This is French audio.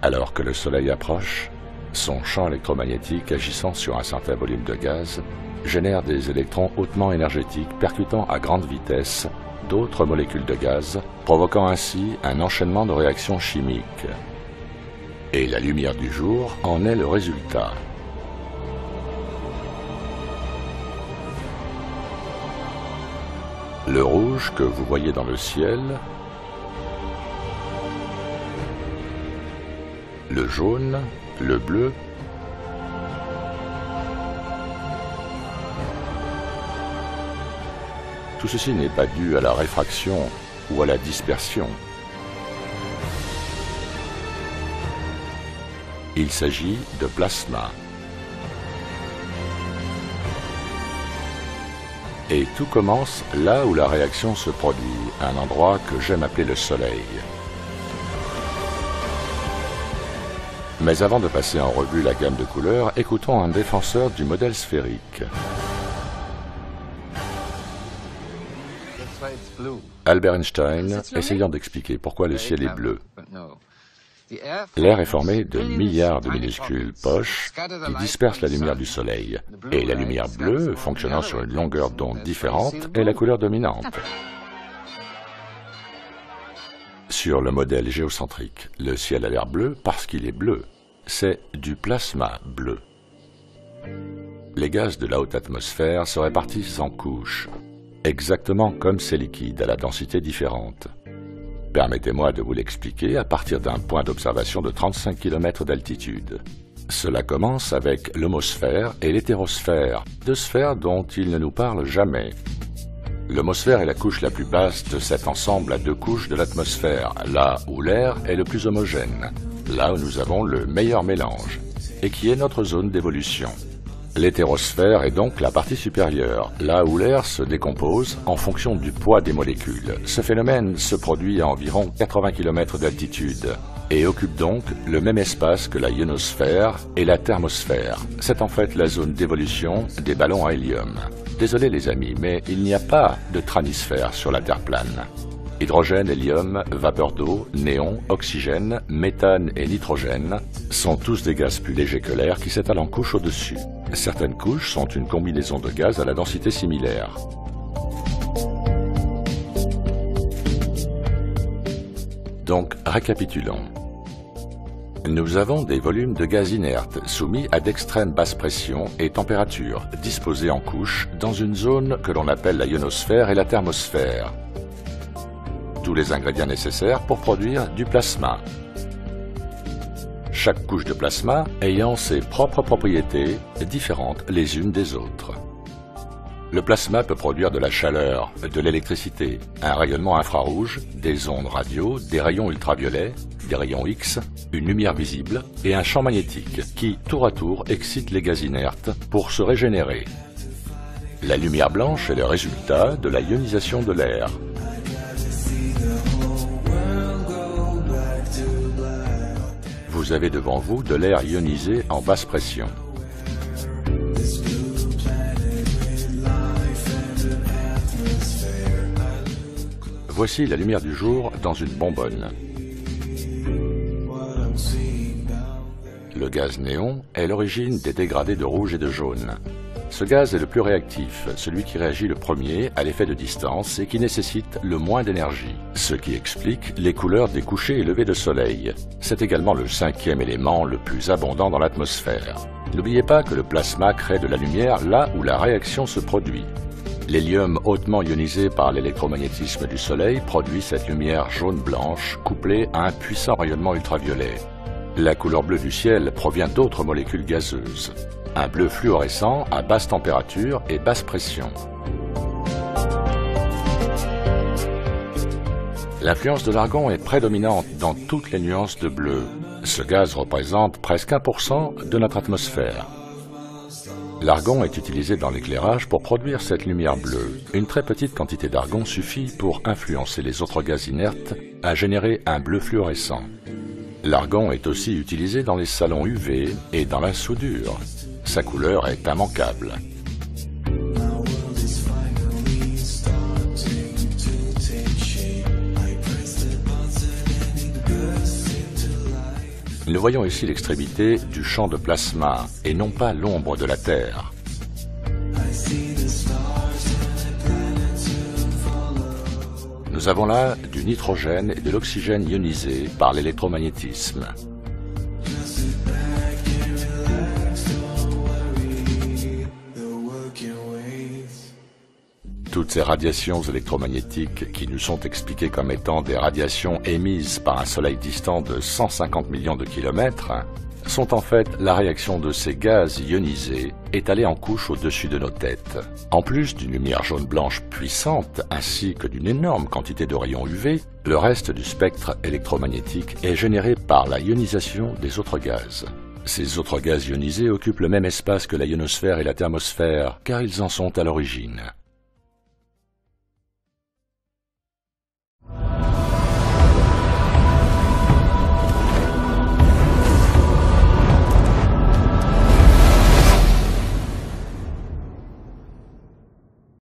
Alors que le Soleil approche, son champ électromagnétique agissant sur un certain volume de gaz génère des électrons hautement énergétiques percutant à grande vitesse d'autres molécules de gaz, provoquant ainsi un enchaînement de réactions chimiques. Et la lumière du jour en est le résultat. Le rouge que vous voyez dans le ciel, le jaune, le bleu, tout ceci n'est pas dû à la réfraction ou à la dispersion. Il s'agit de plasma. Et tout commence là où la réaction se produit, un endroit que j'aime appeler le Soleil. Mais avant de passer en revue la gamme de couleurs, écoutons un défenseur du modèle sphérique. Albert Einstein, essayant d'expliquer pourquoi le ciel est bleu. L'air est formé de milliards de minuscules poches qui dispersent la lumière du Soleil. Et la lumière bleue, fonctionnant sur une longueur d'onde différente, est la couleur dominante. Sur le modèle géocentrique, le ciel a l'air bleu parce qu'il est bleu. C'est du plasma bleu. Les gaz de la haute atmosphère se répartissent en couches, exactement comme ces liquides à la densité différente. Permettez-moi de vous l'expliquer à partir d'un point d'observation de 35 km d'altitude. Cela commence avec l'homosphère et l'hétérosphère, deux sphères dont il ne nous parle jamais. L'homosphère est la couche la plus basse de cet ensemble à deux couches de l'atmosphère, là où l'air est le plus homogène, là où nous avons le meilleur mélange, et qui est notre zone d'évolution. L'hétérosphère est donc la partie supérieure, là où l'air se décompose en fonction du poids des molécules. Ce phénomène se produit à environ 80 km d'altitude et occupe donc le même espace que la ionosphère et la thermosphère. C'est en fait la zone d'évolution des ballons à hélium. Désolé les amis, mais il n'y a pas de tranisphère sur la Terre plane. Hydrogène, hélium, vapeur d'eau, néon, oxygène, méthane et nitrogène sont tous des gaz plus légers que l'air qui s'étalent en couches au-dessus. Certaines couches sont une combinaison de gaz à la densité similaire. Donc, récapitulons. Nous avons des volumes de gaz inertes soumis à d'extrêmes basses pressions et températures, disposés en couches dans une zone que l'on appelle la ionosphère et la thermosphère. Tous les ingrédients nécessaires pour produire du plasma. Chaque couche de plasma ayant ses propres propriétés différentes les unes des autres. Le plasma peut produire de la chaleur, de l'électricité, un rayonnement infrarouge, des ondes radio, des rayons ultraviolets, des rayons X, une lumière visible et un champ magnétique qui, tour à tour, excite les gaz inertes pour se régénérer. La lumière blanche est le résultat de la ionisation de l'air. Vous avez devant vous de l'air ionisé en basse pression. Voici la lumière du jour dans une bonbonne. Le gaz néon est l'origine des dégradés de rouge et de jaune. Ce gaz est le plus réactif, celui qui réagit le premier à l'effet de distance et qui nécessite le moins d'énergie, ce qui explique les couleurs des couchers et levées de soleil. C'est également le cinquième élément le plus abondant dans l'atmosphère. N'oubliez pas que le plasma crée de la lumière là où la réaction se produit. L'hélium hautement ionisé par l'électromagnétisme du soleil produit cette lumière jaune-blanche couplée à un puissant rayonnement ultraviolet. La couleur bleue du ciel provient d'autres molécules gazeuses. Un bleu fluorescent à basse température et basse pression. L'influence de l'argon est prédominante dans toutes les nuances de bleu. Ce gaz représente presque 1% de notre atmosphère. L'argon est utilisé dans l'éclairage pour produire cette lumière bleue. Une très petite quantité d'argon suffit pour influencer les autres gaz inertes à générer un bleu fluorescent. L'argon est aussi utilisé dans les salons UV et dans la soudure. Sa couleur est immanquable. Nous voyons ici l'extrémité du champ de plasma et non pas l'ombre de la Terre. Nous avons là du nitrogène et de l'oxygène ionisés par l'électromagnétisme. Toutes ces radiations électromagnétiques qui nous sont expliquées comme étant des radiations émises par un soleil distant de 150 millions de kilomètres sont en fait la réaction de ces gaz ionisés étalés en couches au-dessus de nos têtes. En plus d'une lumière jaune-blanche puissante ainsi que d'une énorme quantité de rayons UV, le reste du spectre électromagnétique est généré par la ionisation des autres gaz. Ces autres gaz ionisés occupent le même espace que la ionosphère et la thermosphère car ils en sont à l'origine.